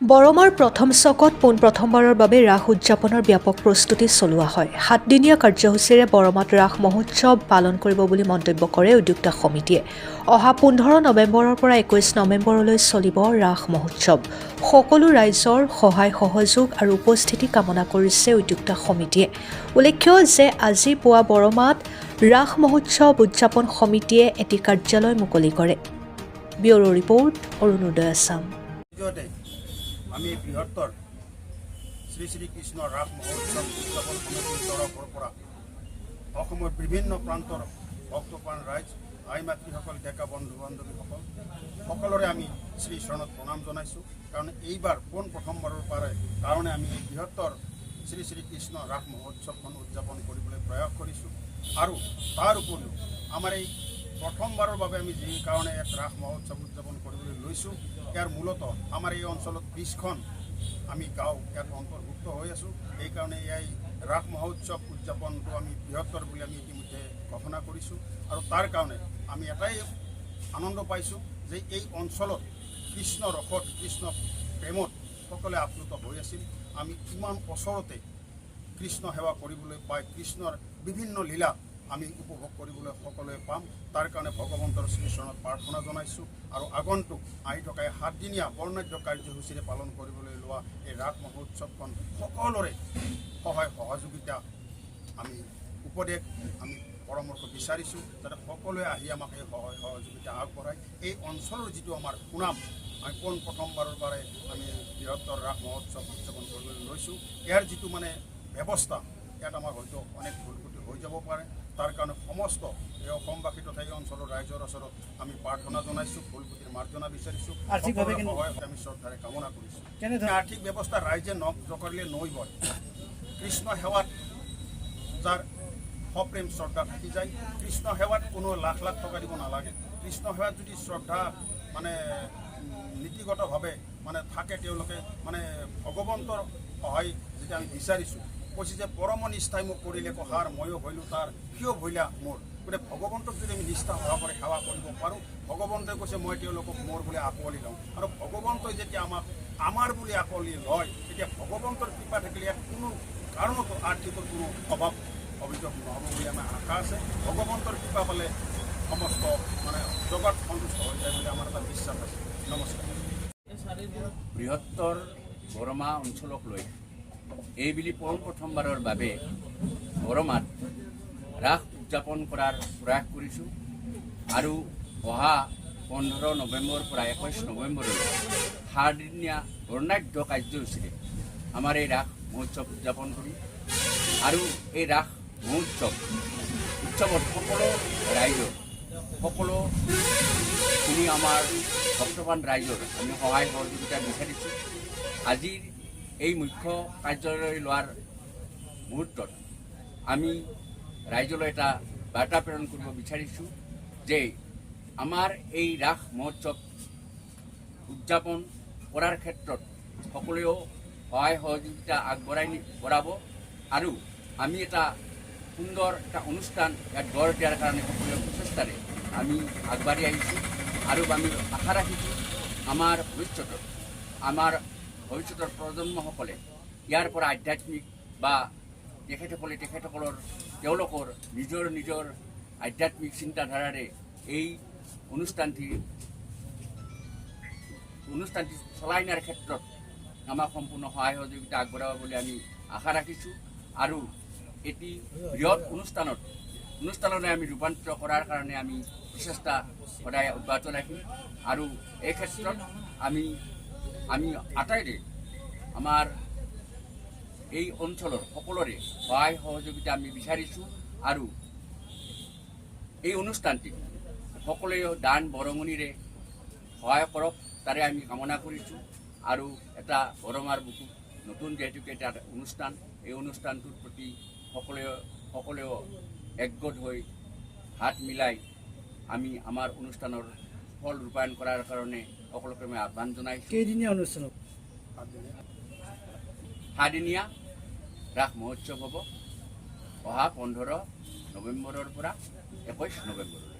বৰমাৰ প্ৰথম চকত পোনপ্ৰথমবাৰৰ বাবে ৰাস উদযাপনৰ ব্যাপক প্ৰস্তুতি চলোৱা হয়। 7দিনীয়া কাৰ্যসূচীৰে বৰমাত ৰাস মহোৎসৱ পালন কৰিব বুলি মন্তব্য কৰে উদ্যোক্তা সমিতিয়ে। অহা 15 নৱেম্বৰৰ পৰা 21 নৱেম্বৰলৈ চলিব ৰাস মহোৎসৱ। সকলো ৰাইজৰ সহায় সহযোগ আৰু উপস্থিতি কামনা কৰিছে উদ্যোক্তা সমিতিয়ে। উল্লেখ্য যে আজি পুৱা বৰমাত ৰাস মহোৎসৱ উদযাপন সমিতিয়ে এটি কাৰ্যালয় মুকলি কৰে। Bureau report, Arunodoi Assam. আমি বৃহত্তৰ শ্ৰী শ্ৰী কৃষ্ণ ৰাস মহোৎসৱ উদযাপন সমিতিৰ তৰফৰ পৰা অসমৰ বিভিন্ন প্ৰান্তৰ ভক্তপ্ৰাণ ৰাইজ আই মাতৃসকল ডেকা বন্ধু বান্ধৱীসকল সকলোৰে আমি শ্ৰী চৰণত প্ৰণাম জনাইছোঁ। কাৰণ এইবাৰ প্ৰথমবাৰৰ কাৰণে আমি এই বৃহত্তৰ শ্ৰী শ্ৰী কৃষ্ণ ৰাস মহোৎসৱখন উদযাপন কৰিবলৈ প্ৰয়াস কৰিছোঁ। আৰু তাৰ উপৰিও আমাৰ এই প্ৰথমবাৰৰ বাবে আমি যি কাৰণে এক ৰাস মহোৎসৱ উদযাপন কৰিবলৈ লৈছোঁ, ইয়াৰ মূলত আমাৰ এই অঞ্চলত 20খন আমি গাঁও ইয়াত অন্তৰ্ভুক্ত হৈ আছোঁ। এইকাৰণে এই ৰাস মহোৎসৱ উদযাপনটো আমি বৃহত্তৰ বুলি আমি ইতিমধ্যে ঘোষণা কৰিছোঁ। আৰু তাৰ কাৰণে আমি এটাই আনন্দ পাইছোঁ যে এই অঞ্চলত কৃষ্ণ ৰসত, কৃষ্ণ প্ৰেমত সকলোৱে আপ্লুত হৈ আছিল। আমি ইমান ওচৰতে কৃষ্ণ সেৱা কৰিবলৈ পাই কৃষ্ণৰ বিভিন্ন লীলা আমি উপভোগ কৰিবলৈ সকলোৱে পাম। তাৰ কাৰণে ভগৱন্তৰ শ্ৰীচৰণত প্ৰাৰ্থনা জনাইছোঁ। আৰু আগন্তুক আহি থকা 7দিনীয়া বৰ্ণাঢ্য কাৰ্যসূচীৰে পালন কৰিবলৈ লোৱা এই ৰাস মহোৎসৱখন সকলোৰে সহায় সহযোগিতা আমি উপদেশ আমি পৰামৰ্শ বিচাৰিছোঁ, যাতে সকলোৱে আহি আমাক এই সহায় সহযোগিতা আগবঢ়ায়। এই অঞ্চলৰ যিটো আমাৰ সুনাম, আমি প্ৰথমবাৰৰ বাবে আমি বৃহত্তৰ ৰাস মহোৎসৱ উদযাপন কৰিবলৈ লৈছোঁ, ইয়াৰ যিটো ব্যৱস্থা, ইয়াত আমাৰ হয়তো অনেক ভুল ত্ৰুটি হৈ যাব পাৰে। তাৰ কাৰণে সমস্ত এই অসমবাসী তথা এই অঞ্চলৰ ৰাইজৰ ওচৰত আমি প্ৰাৰ্থনা জনাইছোঁ, ভুল ত্ৰুটিৰ মাৰ্জনা বিচাৰিছোঁ, আমি শ্ৰদ্ধাৰে কামনা কৰিছোঁ। আৰ্থিক ব্যৱস্থা ৰাইজে নকৰিলে নৈ কৃষ্ণ সেৱাত যাৰ সপ্ৰেম শ্ৰদ্ধা থাকি যায়, কৃষ্ণ সেৱাত কোনো লাখ লাখ টকা দিব নালাগে। কৃষ্ণ সেৱাত যদি শ্ৰদ্ধা নীতিগতভাৱে থাকে, তেওঁলোকে ভগৱন্তৰ সহায় যেতিয়া আমি বিচাৰিছোঁ, কৈছে যে পৰম নিষ্ঠাই মোক কৰিলে কহাৰ, ময়ো হইলোঁ তাৰ, কিয় ভৈলা মোৰ। গতিকে ভগৱন্তক যদি আমি নিষ্ঠা সহকাৰে সেৱা কৰিব পাৰোঁ, ভগৱন্তই কৈছে মই তেওঁলোকক মোৰ বুলি আঁকোৱালি লওঁ। আৰু ভগৱন্তই যেতিয়া আমাক আমাৰ বুলি আঁকোৱালি লয়, তেতিয়া ভগৱন্তৰ কৃপা থাকিলে ইয়াত কোনো কাৰণতো আৰ্থিকৰ কোনো অভাৱ অভিযোগ নহ'ব বুলি আমাৰ আশা আছে। ভগৱন্তৰ কৃপা পালে সমস্ত জগত সন্তুষ্ট হৈ যায় বুলি আমাৰ এটা বিশ্বাস আছে। নমস্কাৰ। বৃহত্তৰ বৰমা অঞ্চলক লৈ এইবুলি প্ৰথমবাৰৰ বাবে বৰমাত ৰাস উদযাপন কৰাৰ প্ৰয়াস কৰিছোঁ। আৰু অহা 15 নৱেম্বৰৰ পৰা 21 নৱেম্বৰলৈ 7দিনীয়া বৰ্ণাঢ্য কাৰ্যসূচীৰে আমাৰ এই ৰাস মহোৎসৱ উদযাপন কৰিম। আৰু এই ৰাস মহোৎসৱত সকলো ৰাইজৰ, সকলোখিনি আমাৰ ভক্তপ্ৰাণ ৰাইজৰ আমি সহায় সহযোগিতা বিচাৰিছোঁ। আজিৰ এই মুখ্য কাৰ্যালয় লোৱাৰ মুহূৰ্তত আমি ৰাইজলৈ এটা বাৰ্তা প্ৰেৰণ কৰিব বিচাৰিছোঁ যে আমাৰ এই ৰাস মহোৎসৱ উদযাপন কৰাৰ ক্ষেত্ৰত সকলোৱেও সহায় সহযোগিতা আগবঢ়াব। আৰু আমি এটা সুন্দৰ এটা অনুষ্ঠান ইয়াত গঢ় দিয়াৰ কাৰণে সকলোৱে প্ৰচেষ্টাৰে আমি আগবাঢ়ি আহিছোঁ। আৰু আমি আশা ৰাখিছোঁ আমাৰ ভৱিষ্যতৰ প্ৰজন্মসকলে ইয়াৰ পৰা আধ্যাত্মিক বা তেওঁলোকৰ নিজৰ আধ্যাত্মিক চিন্তাধাৰাৰে এই অনুষ্ঠানটি চলাই নিয়াৰ ক্ষেত্ৰত আমাক সম্পূৰ্ণ সহায় সহযোগিতা আগবঢ়াব বুলি আমি আশা ৰাখিছোঁ। আৰু এটি বৃহৎ অনুষ্ঠানলৈ আমি ৰূপান্তৰিত কৰাৰ কাৰণে আমি প্ৰচেষ্টা সদায় অব্যাহত ৰাখিম। আৰু এই ক্ষেত্ৰত আমি আটাইৰে আমাৰ এই অঞ্চলৰ সকলোৰে সহায় সহযোগিতা আমি বিচাৰিছোঁ। আৰু এই অনুষ্ঠানটি সকলোৱে দান বৰঙণিৰে সহায় কৰক, তাৰে আমি কামনা কৰিছোঁ। আৰু এটা বৰমাৰ বুকুত নতুন যিহেতুকে এটা অনুষ্ঠান, এই অনুষ্ঠানটোৰ প্ৰতি সকলোৱে একগোট হৈ হাত মিলাই আমি আমাৰ অনুষ্ঠানৰ ফল ৰূপায়ণ কৰাৰ কাৰণে সকলোকে মই আহ্বান জনাইছোঁ। কেইদিনীয়া অনুষ্ঠান? 7দিনীয়া ৰাস মহোৎসৱ হ'ব অহা 15 নৱেম্বৰৰ পৰা 21 নৱেম্বৰলৈ।